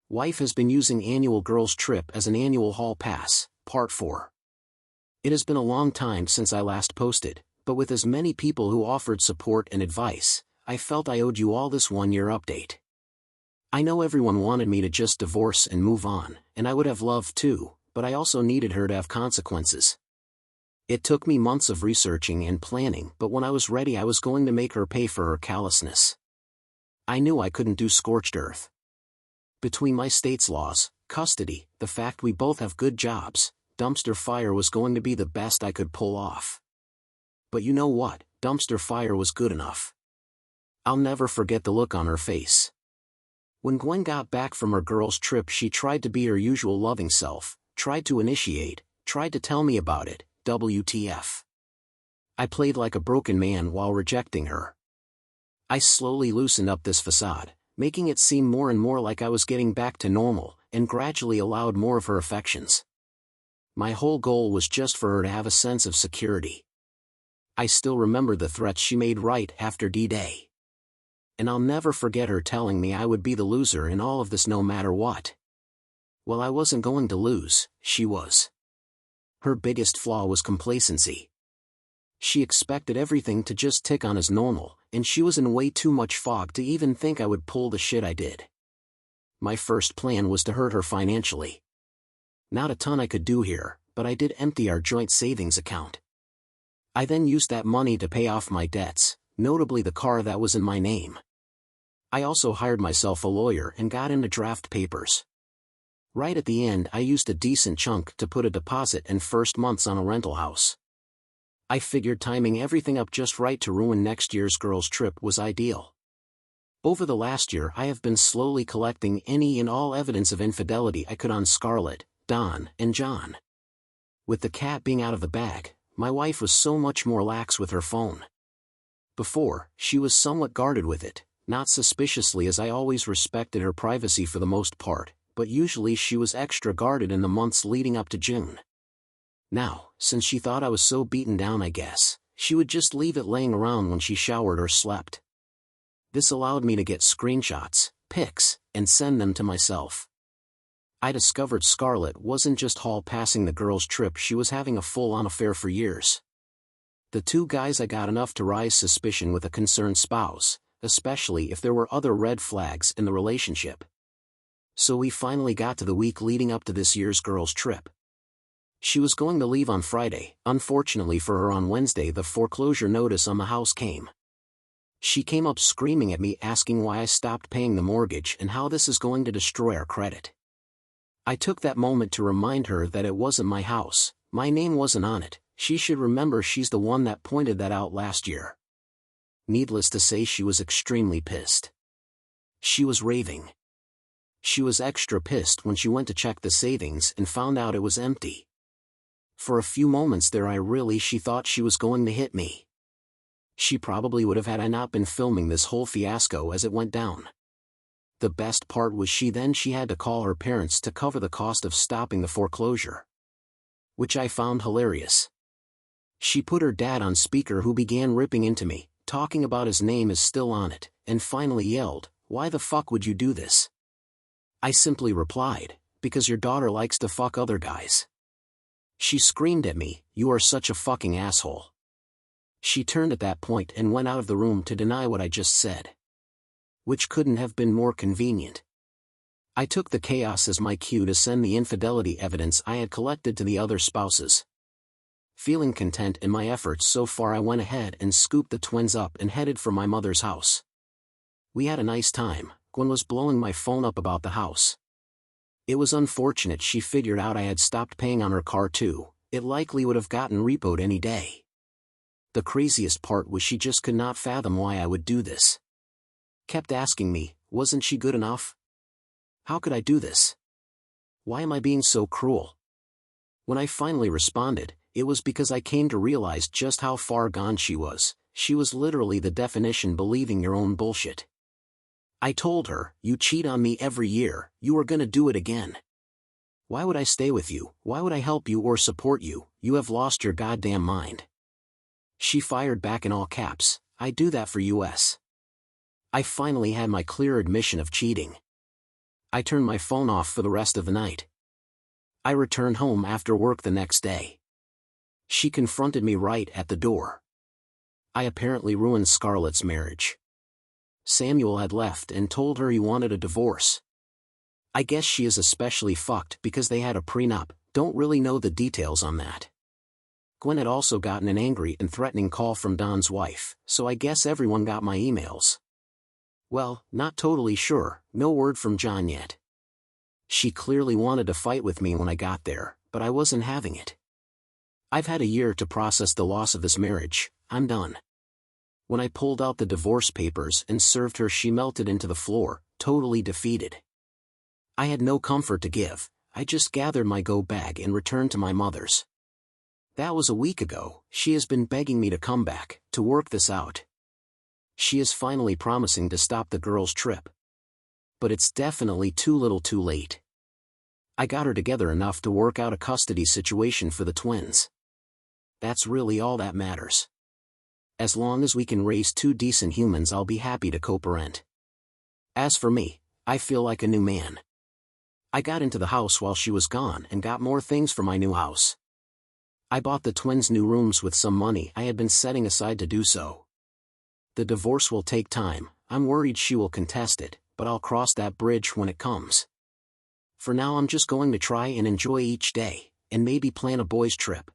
Wife has been using annual girls' trip as an annual hall pass, part 4. It has been a long time since I last posted, but with as many people who offered support and advice, I felt I owed you all this one-year update. I know everyone wanted me to just divorce and move on, and I would have loved to, but I also needed her to have consequences. It took me months of researching and planning, but when I was ready I was going to make her pay for her callousness. I knew I couldn't do scorched earth. Between my state's laws, custody, the fact we both have good jobs, dumpster fire was going to be the best I could pull off. But you know what, dumpster fire was good enough. I'll never forget the look on her face. When Gwen got back from her girls' trip, she tried to be her usual loving self, tried to initiate, tried to tell me about it, WTF. I played like a broken man while rejecting her. I slowly loosened up this facade, making it seem more and more like I was getting back to normal, and gradually allowed more of her affections. My whole goal was just for her to have a sense of security. I still remember the threats she made right after D-Day. And I'll never forget her telling me I would be the loser in all of this no matter what. Well, I wasn't going to lose, she was. Her biggest flaw was complacency. She expected everything to just tick on as normal, and she was in way too much fog to even think I would pull the shit I did. My first plan was to hurt her financially. Not a ton I could do here, but I did empty our joint savings account. I then used that money to pay off my debts, notably the car that was in my name. I also hired myself a lawyer and got into draft papers. Right at the end I used a decent chunk to put a deposit and first months on a rental house. I figured timing everything up just right to ruin next year's girls' trip was ideal. Over the last year I have been slowly collecting any and all evidence of infidelity I could on Scarlett, Don, and John. With the cat being out of the bag, my wife was so much more lax with her phone. Before, she was somewhat guarded with it, not suspiciously as I always respected her privacy for the most part, but usually she was extra guarded in the months leading up to June. Now, since she thought I was so beaten down, I guess, she would just leave it laying around when she showered or slept. This allowed me to get screenshots, pics, and send them to myself. I discovered Scarlett wasn't just hall passing the girls' trip, she was having a full-on affair for years. The two guys I got enough to raise suspicion with a concerned spouse, especially if there were other red flags in the relationship. So we finally got to the week leading up to this year's girls' trip. She was going to leave on Friday. Unfortunately for her, on Wednesday the foreclosure notice on the house came. She came up screaming at me, asking why I stopped paying the mortgage and how this is going to destroy our credit. I took that moment to remind her that it wasn't my house, my name wasn't on it. She should remember she's the one that pointed that out last year. Needless to say, she was extremely pissed. She was raving. She was extra pissed when she went to check the savings and found out it was empty. For a few moments there she thought she was going to hit me. She probably would have had I not been filming this whole fiasco as it went down. The best part was she had to call her parents to cover the cost of stopping the foreclosure. Which I found hilarious. She put her dad on speaker, who began ripping into me, talking about his name is still on it, and finally yelled, "Why the fuck would you do this?" I simply replied, "Because your daughter likes to fuck other guys." She screamed at me, "You are such a fucking asshole." She turned at that point and went out of the room to deny what I just said. Which couldn't have been more convenient. I took the chaos as my cue to send the infidelity evidence I had collected to the other spouses. Feeling content in my efforts so far, I went ahead and scooped the twins up and headed for my mother's house. We had a nice time. Gwen was blowing my phone up about the house. It was unfortunate she figured out I had stopped paying on her car too. It likely would have gotten repoed any day. The craziest part was she just could not fathom why I would do this. Kept asking me, wasn't she good enough? How could I do this? Why am I being so cruel? When I finally responded, it was because I came to realize just how far gone she was. She was literally the definition believing your own bullshit. I told her, "You cheat on me every year, you are gonna do it again. Why would I stay with you? Why would I help you or support you? You have lost your goddamn mind." She fired back in all caps, "I do that for US." I finally had my clear admission of cheating. I turned my phone off for the rest of the night. I returned home after work the next day. She confronted me right at the door. I apparently ruined Scarlett's marriage. Samuel had left and told her he wanted a divorce. I guess she is especially fucked because they had a prenup, don't really know the details on that. Gwen had also gotten an angry and threatening call from Don's wife, so I guess everyone got my emails. Well, not totally sure, no word from John yet. She clearly wanted to fight with me when I got there, but I wasn't having it. I've had a year to process the loss of this marriage, I'm done. When I pulled out the divorce papers and served her, she melted into the floor, totally defeated. I had no comfort to give, I just gathered my go bag and returned to my mother's. That was a week ago. She has been begging me to come back, to work this out. She is finally promising to stop the girls' trip. But it's definitely too little too late. I got her together enough to work out a custody situation for the twins. That's really all that matters. As long as we can raise two decent humans, I'll be happy to co-parent. As for me, I feel like a new man. I got into the house while she was gone and got more things for my new house. I bought the twins new rooms with some money I had been setting aside to do so. The divorce will take time, I'm worried she will contest it, but I'll cross that bridge when it comes. For now I'm just going to try and enjoy each day, and maybe plan a boys' trip.